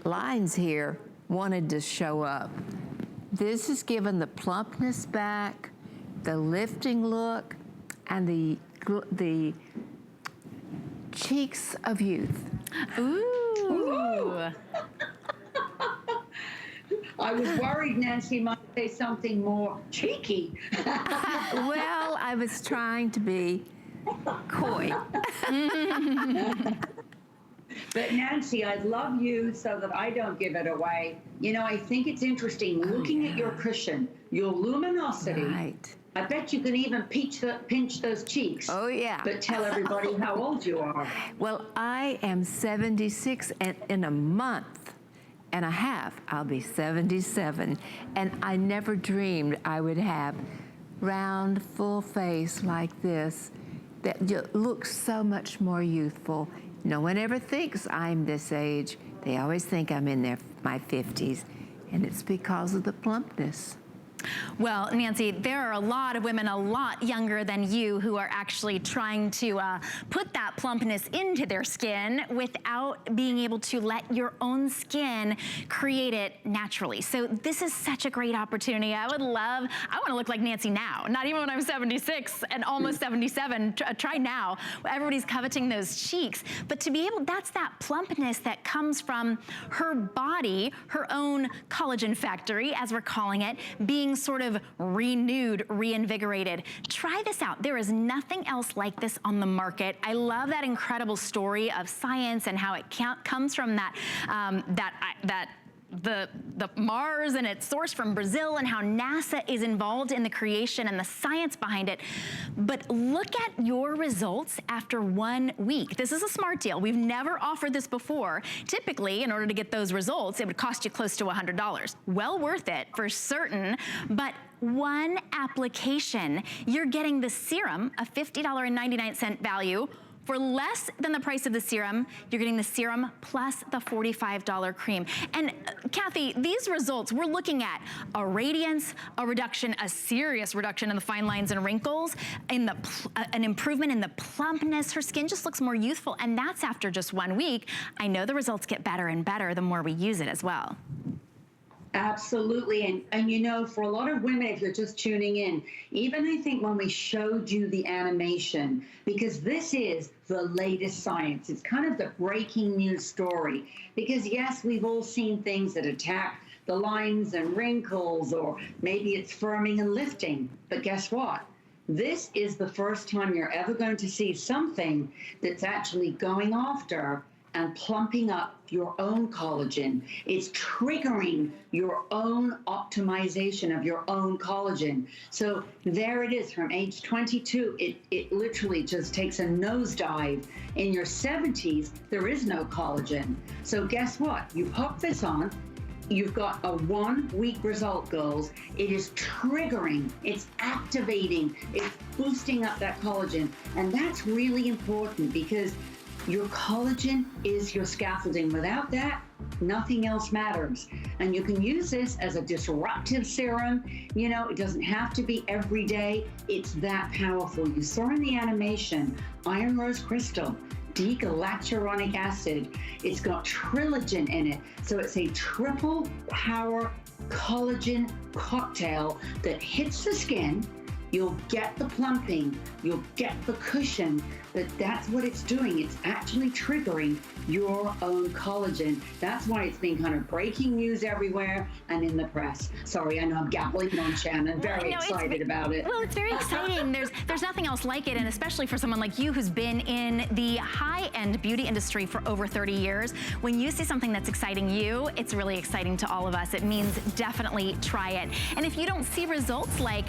lines here wanted to show up. This has given the plumpness back, the lifting look, and the cheeks of youth. Ooh. I was worried Nancy might say something more cheeky. Well, I was trying to be coy. But Nancy, I love you so that I don't give it away. You know, I think it's interesting looking at your cushion, your luminosity. Right. I bet you can even pinch those cheeks. Oh, yeah. But tell everybody how old you are. Well, I am 76, and in a month and a half, I'll be 77. And I never dreamed I would have round, full face like this that looks so much more youthful. No one ever thinks I'm this age. They always think I'm in my 50s, and it's because of the plumpness. Well, Nancy, there are a lot of women a lot younger than you who are actually trying to put that plumpness into their skin without being able to let your own skin create it naturally. So this is such a great opportunity. I want to look like Nancy now, not even when I'm 76 and almost 77. Try now. Everybody's coveting those cheeks. But to be able, that's that plumpness that comes from her body, her own collagen factory, as we're calling it, being sort of renewed, reinvigorated. Try this out. There is nothing else like this on the market. I love that incredible story of science and how it comes from the Mars, and it's sourced from Brazil, and how NASA is involved in the creation and the science behind it. But look at your results after 1 week. This is a smart deal. We've never offered this before. Typically, in order to get those results, it would cost you close to $100. Well worth it for certain, but one application, you're getting the serum, a $50.99 value. For less than the price of the serum, you're getting the serum plus the $45 cream. And Kathy, these results, we're looking at a radiance, a reduction, a serious reduction in the fine lines and wrinkles, an improvement in the plumpness. Her skin just looks more youthful, and that's after just 1 week. I know the results get better and better the more we use it as well. Absolutely. And you know, for a lot of women, if you're just tuning in, even I think when we showed you the animation, because this is the latest science, it's kind of the breaking news story. Because yes, we've all seen things that attack the lines and wrinkles, or maybe it's firming and lifting. But guess what? This is the first time you're ever going to see something that's actually going after and plumping up your own collagen. It's triggering your own optimization of your own collagen. So there it is from age 22, it literally just takes a nosedive. In your 70s, there is no collagen. So guess what? You pop this on, you've got a 1 week result, girls. It is triggering, it's activating, it's boosting up that collagen. And that's really important because your collagen is your scaffolding. Without that, nothing else matters. And you can use this as a disruptive serum. You know, it doesn't have to be every day. It's that powerful. You saw in the animation, iron rose crystal, D-galacturonic acid. It's got trilligen in it. So it's a triple power collagen cocktail that hits the skin. You'll get the plumping, you'll get the cushion, but that's what it's doing. It's actually triggering your own collagen. That's why it's been kind of breaking news everywhere and in the press. Sorry, I know I'm gabbling on, Shannon. Very excited about it. Well, it's very exciting. There's nothing else like it, and especially for someone like you who's been in the high-end beauty industry for over 30 years. When you see something that's exciting you, it's really exciting to all of us. It means definitely try it. And if you don't see results like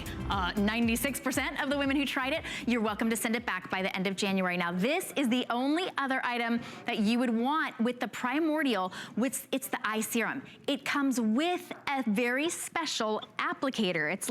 90 96% of the women who tried it, you're welcome to send it back by the end of January. Now, this is the only other item that you would want with the Primordial, which it's the eye serum. It comes with a very special applicator. It's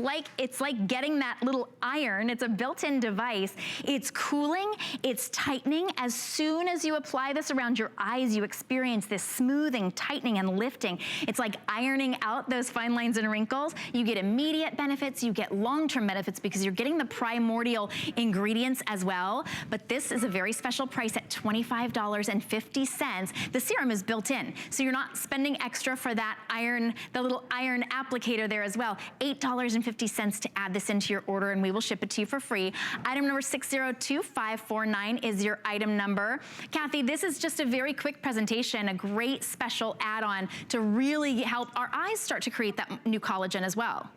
like getting that little iron. It's a built-in device. It's cooling, it's tightening. As soon as you apply this around your eyes, you experience this smoothing, tightening, and lifting. It's like ironing out those fine lines and wrinkles. You get immediate benefits, you get long-term benefits because you're getting the Primordial ingredients as well. But this is a very special price at $25.50. The serum is built in, so you're not spending extra for that iron, the little iron applicator there as well. $8.50 to add this into your order, and we will ship it to you for free. Item number 602549 is your item number. Kathy, this is just a very quick presentation, a great special add-on to really help our eyes start to create that new collagen as well.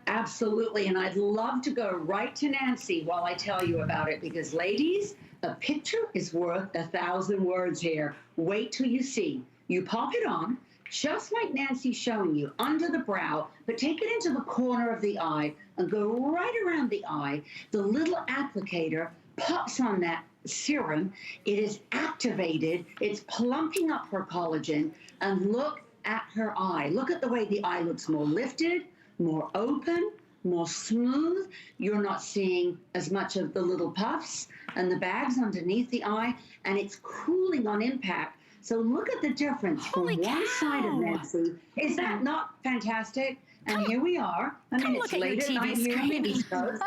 Absolutely, and I'd love to go right to Nancy while I tell you about it, because ladies, a picture is worth 1,000 words here. Wait till you see. You pop it on, just like Nancy's showing you, under the brow, but take it into the corner of the eye and go right around the eye. The little applicator pops on that serum. It is activated. It's plumping up her collagen, and look at her eye. Look at the way the eye looks more lifted, more open, more smooth. You're not seeing as much of the little puffs and the bags underneath the eye, and it's cooling on impact. So look at the difference from one side of Nancy. Is that not fantastic? And here we are. I mean, it's late at night here in the East Coast.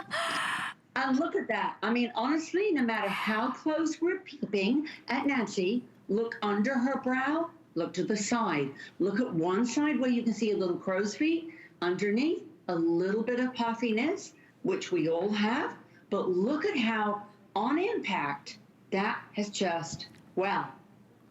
And look at that. I mean, honestly, no matter how close we're peeping at Nancy, look under her brow, look to the side. Look at one side where you can see a little crow's feet. Underneath, a little bit of puffiness, which we all have. But look at how, on impact, that has just, well,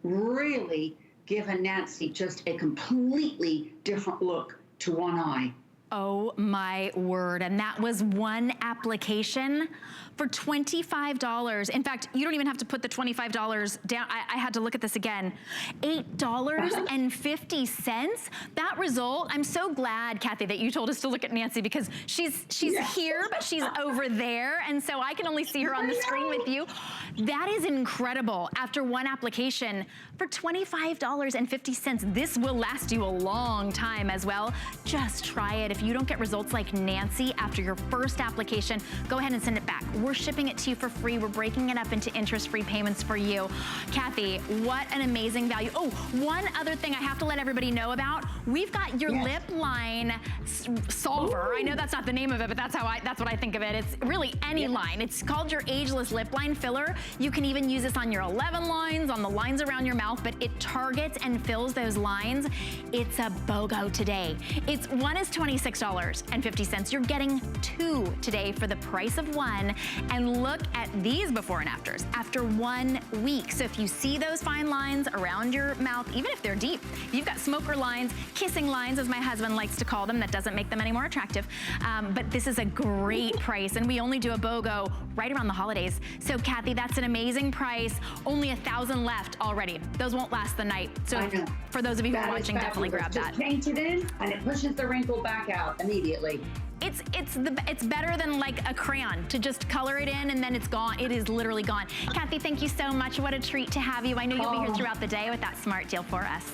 really given Nancy just a completely different look to one eye. Oh my word, and that was one application for $25. In fact, you don't even have to put the $25 down. I had to look at this again. $8.50. That result, I'm so glad, Kathy, that you told us to look at Nancy, because she's here, but she's over there, and so I can only see her on the screen with you. That is incredible. After one application for $25.50. This will last you a long time as well. Just try it. If you don't get results like Nancy after your first application, go ahead and send it back. We're shipping it to you for free. We're breaking it up into interest-free payments for you. Kathy, what an amazing value. Oh, one other thing I have to let everybody know about. We've got your lip line solver. Ooh. I know that's not the name of it, but that's what I think of it. It's really any line. It's called your Ageless Lip Line Filler. You can even use this on your 11 lines, on the lines around your mouth, but it targets and fills those lines. It's a BOGO today. One is $26.50. You're getting two today for the price of one. And look at these before and afters after 1 week. So if you see those fine lines around your mouth, even if they're deep, you've got smoker lines, kissing lines, as my husband likes to call them. That doesn't make them any more attractive. But this is a great price, and we only do a BOGO right around the holidays. So Kathy, that's an amazing price. Only 1,000 left already. Those won't last the night. So for those of you who are watching, definitely grab that. Just paint it in, and it pushes the wrinkle back out immediately. It's better than like a crayon to just color it in and then it's gone. It is literally gone. Kathy, thank you so much. What a treat to have you. I know you'll be here throughout the day with that smart deal for us.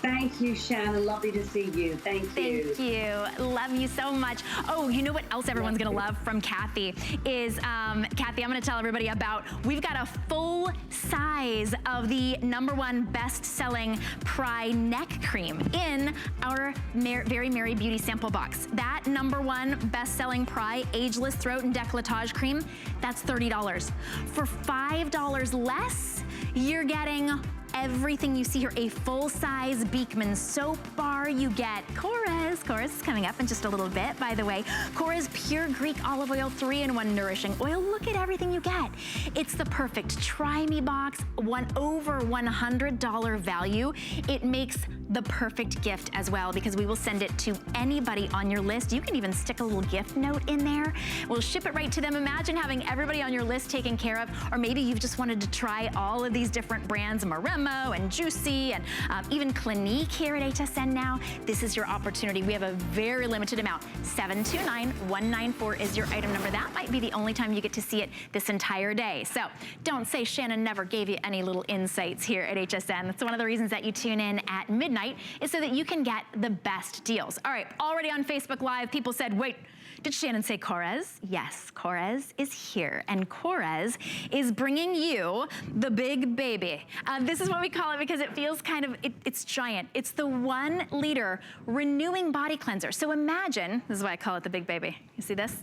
Thank you, Shannon. Lovely to see you. Thank you. Thank you. Love you so much. Oh, you know what else everyone's going to love from Kathy is, Kathy, I'm going to tell everybody about, we've got a full size of the #1 best-selling Pry Neck Cream in our Very Merry Beauty sample box. That #1 best-selling Pry Ageless Throat and Décolletage Cream, that's $30. For $5 less, you're getting everything you see here, a full-size Beekman soap bar. You get Korres. Korres is coming up in just a little bit, by the way. Korres Pure Greek Olive Oil 3-in-1 Nourishing Oil. Look at everything you get. It's the perfect Try Me box, over $100 value. It makes the perfect gift as well, because we will send it to anybody on your list. You can even stick a little gift note in there. We'll ship it right to them. Imagine having everybody on your list taken care of, or maybe you've just wanted to try all of these different brands, Maremmo and Juicy, and even Clinique here at HSN now. This is your opportunity. We have a very limited amount. 729194 is your item number. That might be the only time you get to see it this entire day. So don't say Shannon never gave you any little insights here at HSN. That's one of the reasons that you tune in at midnight, is so that you can get the best deals. All right, already on Facebook Live, people said, wait, did Shannon say Korres? Yes, Korres is here, and Korres is bringing you the big baby. This is what we call it because it feels kind of, it's giant. It's the 1 liter renewing body cleanser. So imagine, this is why I call it the big baby. You see this?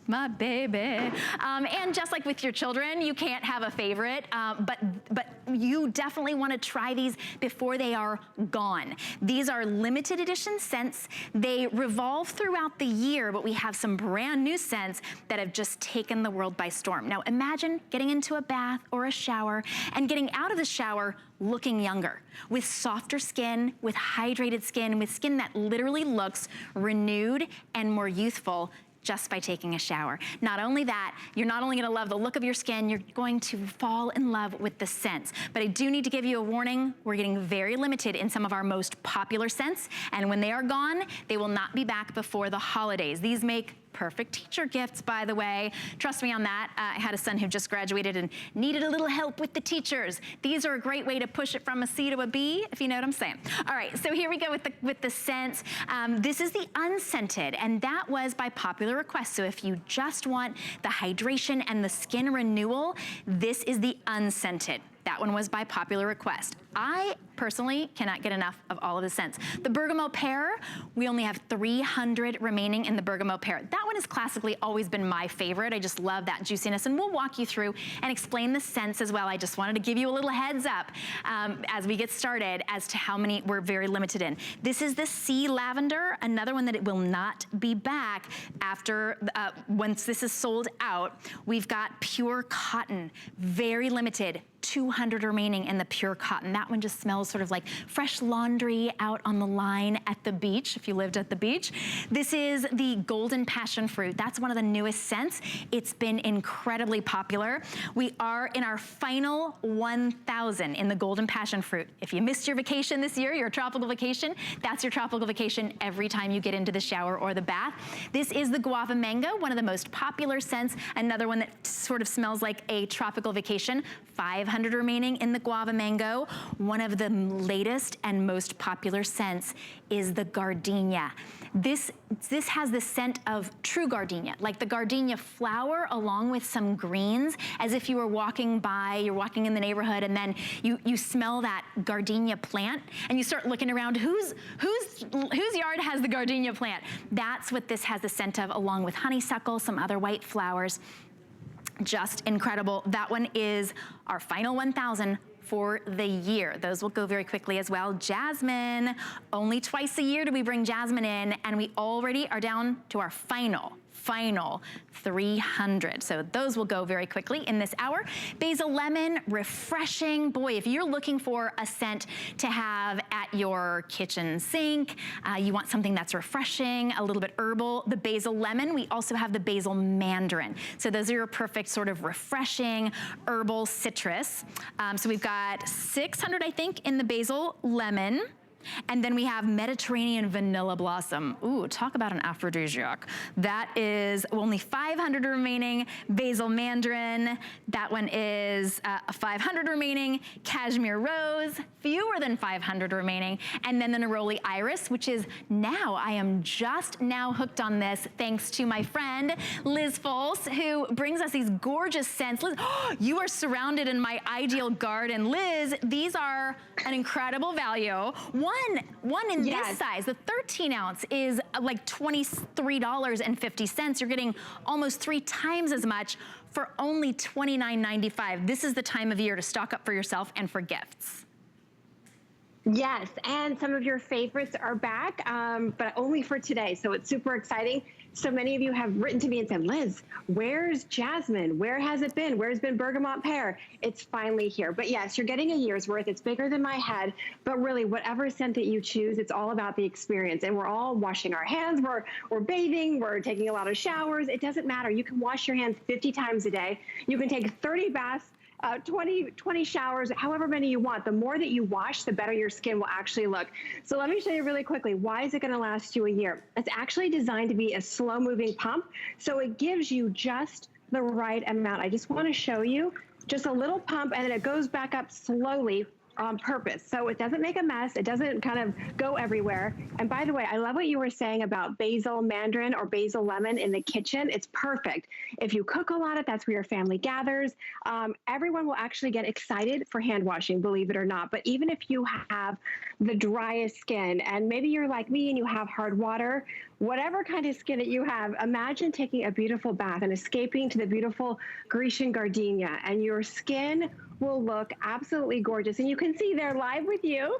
My baby. And just like with your children, you can't have a favorite, but you definitely want to try these before they are gone. These are limited edition scents. They revolve throughout the year, but we have some brand new scents that have just taken the world by storm. Now imagine getting into a bath or a shower and getting out of the shower looking younger, with softer skin, with hydrated skin, with skin that literally looks renewed and more youthful just by taking a shower. Not only that, you're not only gonna love the look of your skin, you're going to fall in love with the scents. But I do need to give you a warning, we're getting very limited in some of our most popular scents, and when they are gone, they will not be back before the holidays. These make perfect teacher gifts, by the way. Trust me on that. I had a son who just graduated and needed a little help with the teachers. These are a great way to push it from a C to a B, if you know what I'm saying. All right, so here we go with the scents. This is the Unscented, and that was by popular request. So if you just want the hydration and the skin renewal, this is the Unscented. That one was by popular request. I personally cannot get enough of all of the scents. The Bergamot Pear, we only have 300 remaining in the Bergamot Pear. That one has classically always been my favorite. I just love that juiciness, and we'll walk you through and explain the scents as well. I just wanted to give you a little heads up as we get started as to how many we're very limited in. This is the Sea Lavender, another one that it will not be back after, once this is sold out. We've got Pure Cotton, very limited. 200 remaining in the Pure Cotton. That one just smells sort of like fresh laundry out on the line at the beach, if you lived at the beach. This is the Golden Passion Fruit. That's one of the newest scents. It's been incredibly popular. We are in our final 1,000 in the Golden Passion Fruit. If you missed your vacation this year, your tropical vacation, that's your tropical vacation every time you get into the shower or the bath. This is the Guava Mango, one of the most popular scents. Another one that sort of smells like a tropical vacation. 500 remaining in the Guava Mango. One of the latest and most popular scents is the Gardenia. This has the scent of true gardenia, like the gardenia flower along with some greens, as if you were walking by, you're walking in the neighborhood, and then you smell that gardenia plant, and you start looking around, whose yard has the gardenia plant? That's what this has the scent of, along with honeysuckle, some other white flowers. Just incredible. That one is our final 1,000 for the year. Those will go very quickly as well. Jasmine, only twice a year do we bring jasmine in, and we already are down to our final 300. So those will go very quickly in this hour. Basil Lemon, refreshing. Boy, if you're looking for a scent to have at your kitchen sink, you want something that's refreshing, a little bit herbal, the Basil Lemon. We also have the Basil Mandarin. So those are your perfect sort of refreshing herbal citrus. So we've got 600, I think, in the Basil Lemon. And then we have Mediterranean Vanilla Blossom. Ooh, talk about an aphrodisiac. That is only 500 remaining. Basil Mandarin, that one is 500 remaining. Cashmere Rose, fewer than 500 remaining. And then the Neroli Iris, which is now, I am just now hooked on this thanks to my friend Liz Fols, who brings us these gorgeous scents. Liz, you are surrounded in my ideal garden. Liz, these are an incredible value. One in this size, the 13 ounce is like $23.50. You're getting almost 3 times as much for only $29.95. This is the time of year to stock up for yourself and for gifts. Yes, and some of your favorites are back, but only for today. So it's super exciting. So many of you have written to me and said, Liz, where's jasmine? Where has it been? Where's been bergamot pear? It's finally here. But yes, you're getting a year's worth. It's bigger than my head, but really whatever scent that you choose, it's all about the experience. And we're all washing our hands. We're bathing. We're taking a lot of showers. It doesn't matter. You can wash your hands 50 times a day. You can take 30 baths. 20 showers, however many you want. The more that you wash, the better your skin will actually look. So let me show you really quickly, why is it gonna last you a year? It's actually designed to be a slow moving pump, so it gives you just the right amount. I just wanna show you just a little pump, and then it goes back up slowly on purpose. So it doesn't make a mess. It doesn't kind of go everywhere. And by the way, I love what you were saying about basil mandarin or basil lemon in the kitchen. It's perfect. If you cook a lot, that's where your family gathers. Everyone will actually get excited for hand washing, believe it or not. But even if you have the driest skin, and maybe you're like me and you have hard water, whatever kind of skin that you have, imagine taking a beautiful bath and escaping to the beautiful Grecian Gardenia, and your skin will look absolutely gorgeous. And you can see they're live with you,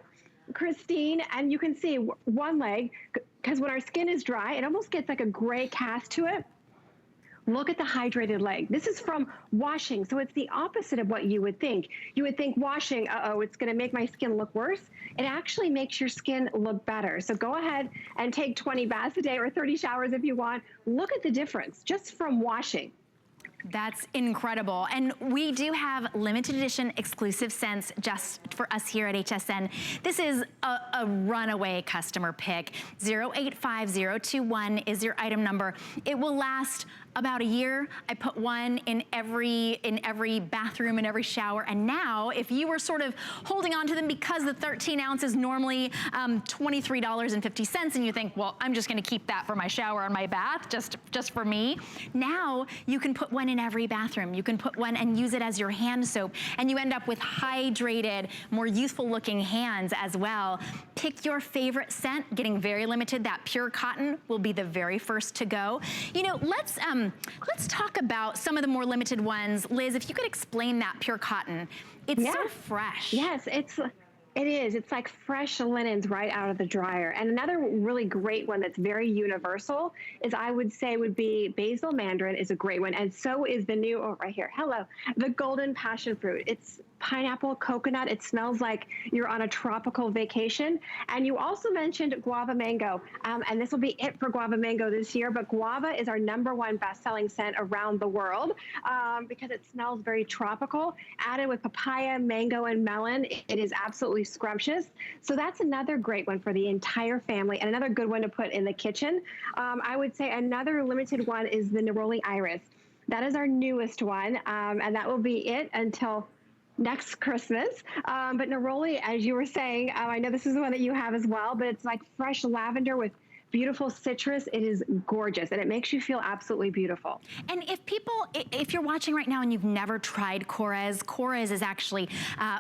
Christine, and you can see one leg, because when our skin is dry, it almost gets like a gray cast to it. Look at the hydrated leg. This is from washing, so it's the opposite of what you would think. You would think washing, it's gonna make my skin look worse. It actually makes your skin look better. So go ahead and take 20 baths a day or 30 showers if you want. Look at the difference just from washing. That's incredible. And we do have limited edition exclusive scents just for us here at HSN. This is a runaway customer pick. 085021 is your item number. It will last about a year. I put one in every bathroom, in every shower. And now, if you were sort of holding on to them because the 13 ounce is normally $23.50, and you think, well, I'm just gonna keep that for my shower and my bath, just for me. Now, you can put one in every bathroom. You can put one and use it as your hand soap, and you end up with hydrated, more youthful looking hands as well. Pick your favorite scent, getting very limited. That pure cotton will be the very first to go. You know, let's talk about some of the more limited ones. Liz, if you could explain that pure cotton. It's so fresh. Yes, it is. It's like fresh linens right out of the dryer. And another really great one that's very universal is, I would say, would be basil mandarin is a great one. And so is the new, right here, hello, the golden passion fruit. It's pineapple, coconut. It smells like you're on a tropical vacation. And you also mentioned guava mango. And this will be it for guava mango this year. But guava is our #1 best-selling scent around the world because it smells very tropical. Added with papaya, mango, and melon, it is absolutely scrumptious. So that's another great one for the entire family, and another good one to put in the kitchen. I would say another limited one is the Neroli Iris. That is our newest one, and that will be it until next Christmas. But Neroli, as you were saying, I know this is the one that you have as well, but it's like fresh lavender with beautiful citrus. It is gorgeous, and it makes you feel absolutely beautiful. And if you're watching right now and you've never tried Korres is actually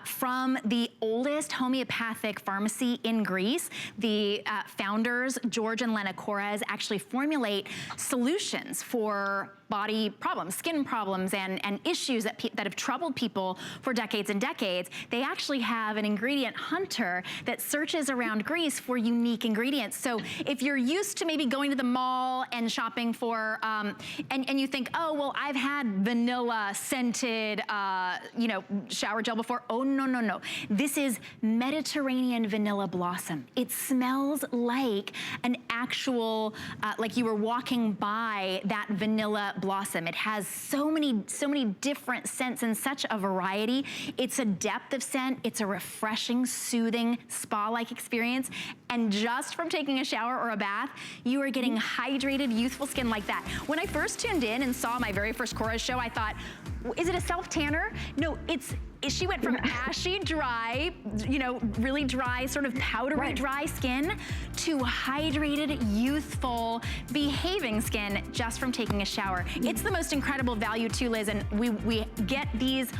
from the oldest homeopathic pharmacy in Greece. The founders, George and Lena Korres, actually formulate solutions for body problems, skin problems, and issues that have troubled people for decades and decades. They actually have an ingredient hunter that searches around Greece for unique ingredients. So if you're used to maybe going to the mall and shopping for, and you think, oh, well, I've had vanilla scented, shower gel before. Oh, no, no, no. This is Mediterranean vanilla blossom. It smells like an actual, like you were walking by that vanilla blossom. It has so many different scents and such a variety. It's a depth of scent. It's a refreshing, soothing, spa-like experience. And just from taking a shower or a bath, you are getting hydrated, youthful skin like that. When I first tuned in and saw my very first Korres show, I thought, is it a self-tanner? No, she went from ashy, dry, really dry, sort of powdery dry skin to hydrated, youthful, behaving skin just from taking a shower. It's the most incredible value too, Liz, and we get these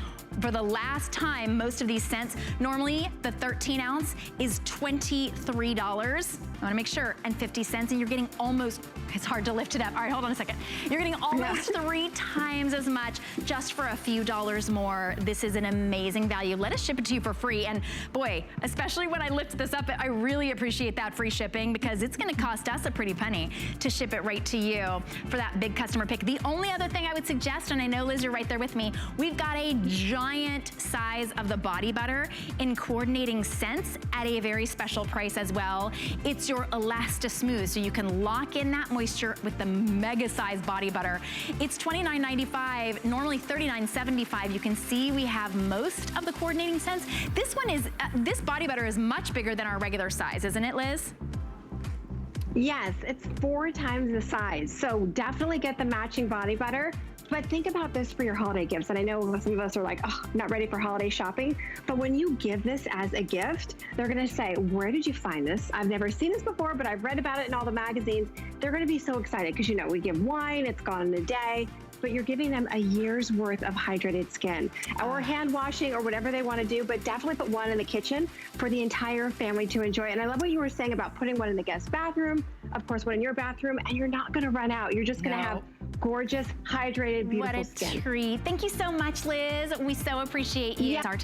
for the last time, most of these scents, normally the 13 ounce is $23. I wanna make sure, and 50 cents, and you're getting almost, it's hard to lift it up. All right, hold on a second. You're getting almost 3 times as much just for a few dollars more. This is an amazing value. Let us ship it to you for free. And boy, especially when I lift this up, I really appreciate that free shipping because it's gonna cost us a pretty penny to ship it right to you for that big customer pick. The only other thing I would suggest, and I know Liz, you're right there with me, we've got a giant size of the body butter in coordinating scents at a very special price as well. It's your Elasta-Smooth, so you can lock in that moisture with the mega size body butter. It's $29.95, normally $39.75. You can see we have most of the coordinating scents. This one is, this body butter is much bigger than our regular size, isn't it, Liz? Yes, it's 4 times the size. So definitely get the matching body butter. But think about this for your holiday gifts. And I know some of us are like, oh, not ready for holiday shopping. But when you give this as a gift, they're going to say, where did you find this? I've never seen this before, but I've read about it in all the magazines. They're going to be so excited because, you know, we give wine, it's gone in a day, but you're giving them a year's worth of hydrated skin or hand washing or whatever they want to do, but definitely put one in the kitchen for the entire family to enjoy. And I love what you were saying about putting one in the guest bathroom, of course, one in your bathroom, and you're not going to run out. You're just going to have gorgeous, hydrated, beautiful skin. What a treat. Thank you so much, Liz. We so appreciate you. Yeah.